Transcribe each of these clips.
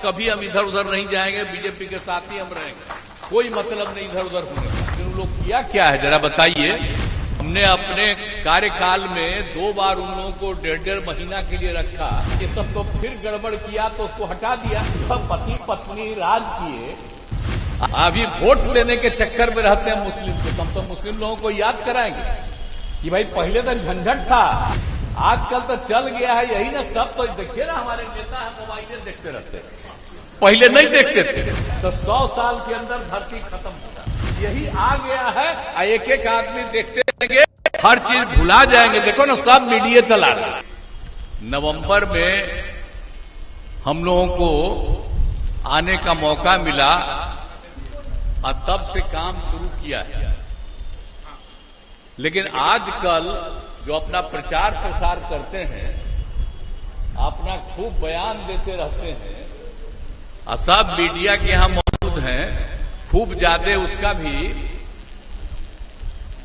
कभी हम इधर उधर नहीं जाएंगे, बीजेपी के साथ ही हम रहेंगे, कोई मतलब नहीं इधर उधर होने का। लेकिन उन लोग किया क्या है जरा बताइए। हमने अपने कार्यकाल में 2 बार उन लोगों को 1.5 महीना के लिए रखा, ये सब तो फिर गड़बड़ किया तो उसको हटा दिया। पति पत्नी राज किए, अभी वोट लेने के चक्कर में रहते हैं मुस्लिम को। हम तो मुस्लिम लोगों को याद कराएंगे कि भाई पहले तो झंझट था, आजकल तो चल गया है यही ना। सब तो देखिए ना, हमारे नेता है मोबाइल देखते रहते हैं, पहले नहीं देखते थे। तो 100 साल के अंदर धरती खत्म होगा, यही आ गया है। एक एक आदमी देखते रहेंगे, हर चीज भुला जाएंगे। देखो ना, सब मीडिया चला रहा है। नवंबर में हम लोगों को आने का मौका मिला और तब से काम शुरू किया है। लेकिन आजकल जो अपना प्रचार प्रसार करते हैं, अपना खूब बयान देते रहते हैं, और सब मीडिया के यहां मौजूद हैं, खूब ज्यादा उसका भी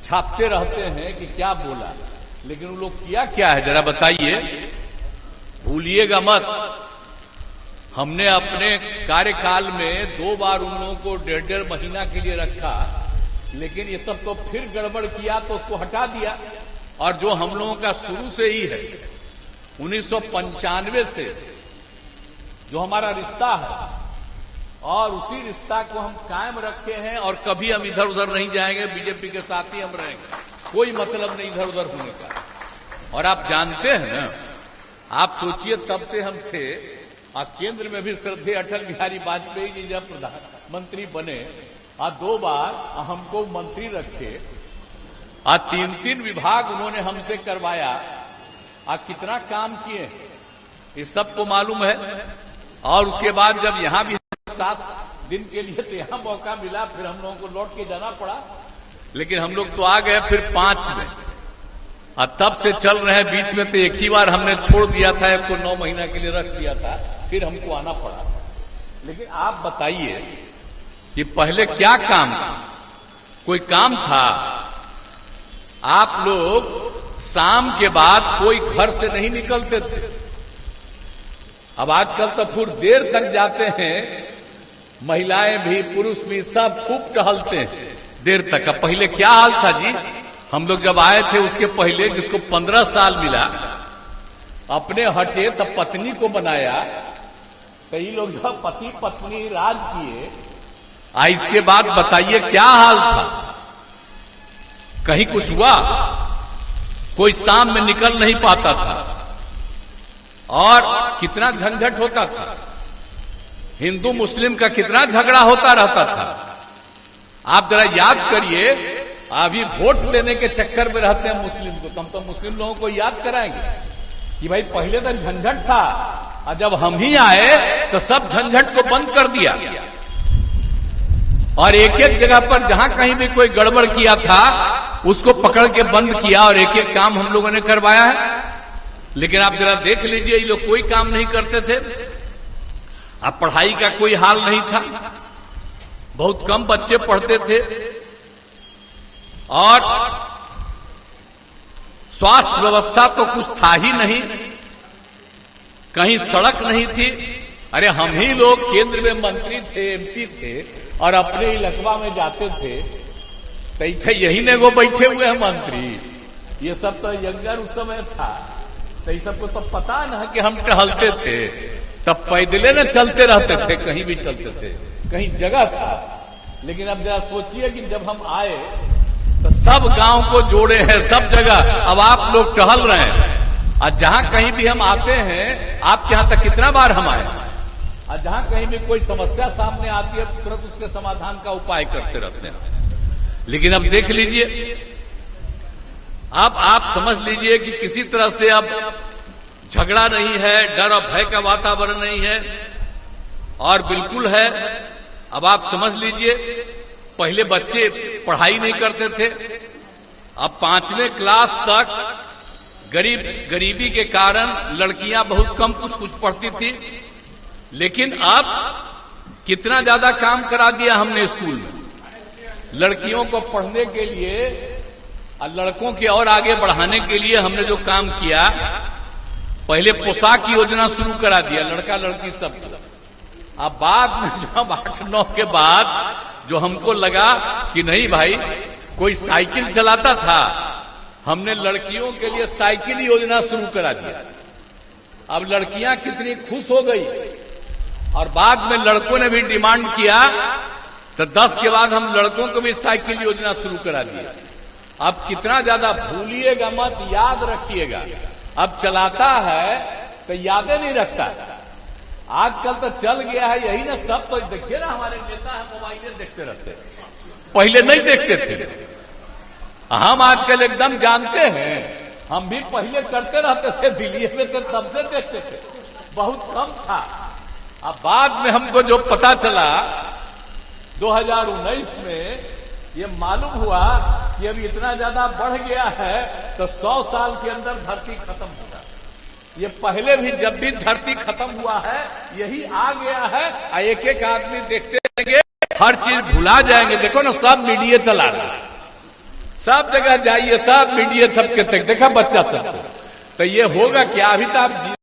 छापते रहते हैं कि क्या बोला। लेकिन वो लोग किया क्या है जरा बताइए। भूलिएगा मत, हमने अपने कार्यकाल में 2 बार उन लोगों को 1.5 महीना के लिए रखा, लेकिन ये सब तो फिर गड़बड़ किया तो उसको हटा दिया। और जो हम लोगों का शुरू से ही है, 1995 से जो हमारा रिश्ता है, और उसी रिश्ता को हम कायम रखे हैं, और कभी हम इधर उधर नहीं जाएंगे, बीजेपी के साथ ही हम रहेंगे, कोई मतलब नहीं इधर उधर होने का। और आप जानते हैं ना, आप सोचिए तब से हम थे, और केंद्र में भी श्रद्धेय अटल बिहारी वाजपेयी जी जब प्रधानमंत्री बने, और 2 बार हमको मंत्री रखे, और 3-3 विभाग उन्होंने हमसे करवाया, और कितना काम किए इस सबको मालूम है। और उसके बाद जब यहां भी 7 दिन के लिए तो यहां मौका मिला, फिर हम लोगों को लौट के जाना पड़ा। लेकिन हम लोग तो आ गए फिर 5 में, और तब से चल रहे हैं। बीच में तो एक ही बार हमने छोड़ दिया था, एक को 9 महीना के लिए रख दिया था, फिर हमको आना पड़ा। लेकिन आप बताइए कि पहले क्या काम था? कोई काम था? आप लोग शाम के बाद कोई घर से नहीं निकलते थे। अब आजकल तो फिर देर तक जाते हैं, महिलाएं भी पुरुष भी सब खूब टहलते हैं देर तक। अब पहले क्या हाल था जी? हम लोग जब आए थे उसके पहले, जिसको 15 साल मिला, अपने हटे तब पत्नी को बनाया। कई लोग जब पति पत्नी राज किए, इसके बाद बताइए क्या हाल था? कहीं कुछ हुआ? कोई शाम में निकल नहीं पाता था, और कितना झंझट होता था। हिंदू मुस्लिम का कितना झगड़ा होता रहता था। आप जरा याद करिए, अभी वोट लेने के चक्कर में रहते हैं मुस्लिम को। हम तो मुस्लिम लोगों को याद कराएंगे कि भाई पहले तो झंझट था, और जब हम ही आए तो सब झंझट को बंद कर दिया, और एक एक जगह पर जहां कहीं भी कोई गड़बड़ किया था उसको पकड़ के बंद किया, और एक एक काम हम लोगों ने करवाया है। लेकिन आप जरा देख लीजिए, ये लोग कोई काम नहीं करते थे। अब पढ़ाई का कोई हाल नहीं था, बहुत कम बच्चे पढ़ते थे, और स्वास्थ्य व्यवस्था तो कुछ था ही नहीं, कहीं सड़क नहीं थी। अरे हम ही लोग केंद्र में मंत्री थे, एमपी थे, और अपने इलाका में जाते थे, तो यही ने वो बैठे हुए हैं मंत्री। ये सब तो यंगर उस समय था, तो ये सबको तो पता न कि हम टहलते थे, तब पैदले न चलते रहते थे, कहीं भी चलते थे, कहीं जगह था। लेकिन अब जरा सोचिए कि जब हम आए तो सब गांव को जोड़े हैं, सब जगह अब आप लोग टहल रहे हैं। और जहां कहीं भी हम आते हैं, आपके यहां तक कितना बार हम आए, और जहां कहीं भी कोई समस्या सामने आती है तुरंत उसके समाधान का उपाय करते रहते हैं। लेकिन अब देख लीजिए, अब आप समझ लीजिए कि किसी तरह से अब झगड़ा नहीं है, डर और भय का वातावरण नहीं है, और बिल्कुल है। अब आप समझ लीजिए, पहले बच्चे पढ़ाई नहीं करते थे, अब 5वीं क्लास तक गरीबी के कारण लड़कियां बहुत कम कुछ पढ़ती थी। लेकिन अब कितना ज्यादा काम करा दिया हमने स्कूल में, लड़कियों को पढ़ने के लिए और लड़कों के और आगे बढ़ाने के लिए हमने जो काम किया। पहले पोशाक योजना शुरू करा दिया, लड़का लड़की सब, अब बाद में जो हम 8-9 के बाद जो हमको लगा कि नहीं भाई, कोई साइकिल चलाता था, हमने लड़कियों के लिए साइकिल योजना शुरू करा दिया। अब लड़कियां कितनी खुश हो गई, और बाद में लड़कों ने भी डिमांड किया, तो 10 के बाद हम लड़कों को भी साइकिल योजना शुरू करा दिए। अब कितना ज्यादा भूलिएगा मत, याद रखिएगा। अब चलाता है तो यादें नहीं रखता। आजकल तो चल गया है यही ना, सब तो देखिए ना, हमारे नेता है मोबाइलें देखते रहते, पहले नहीं देखते थे। हम आजकल एकदम जानते हैं, हम भी पहले करते रहते थे, दिल्ली में तो तब से देखते थे, बहुत कम था। अब बाद में हमको जो पता चला 2019 में, ये मालूम हुआ कि अब इतना ज्यादा बढ़ गया है तो 100 साल के अंदर धरती खत्म होगा। ये पहले भी जब भी धरती खत्म हुआ है यही आ गया है। एक एक आदमी देखते रहेंगे, हर चीज भुला जाएंगे। देखो ना, सब मीडिया चला रहा है, सब जगह जाइए, सब मीडिया सबके तक देखा बच्चा सबको। तो ये होगा क्या? अभी तो आप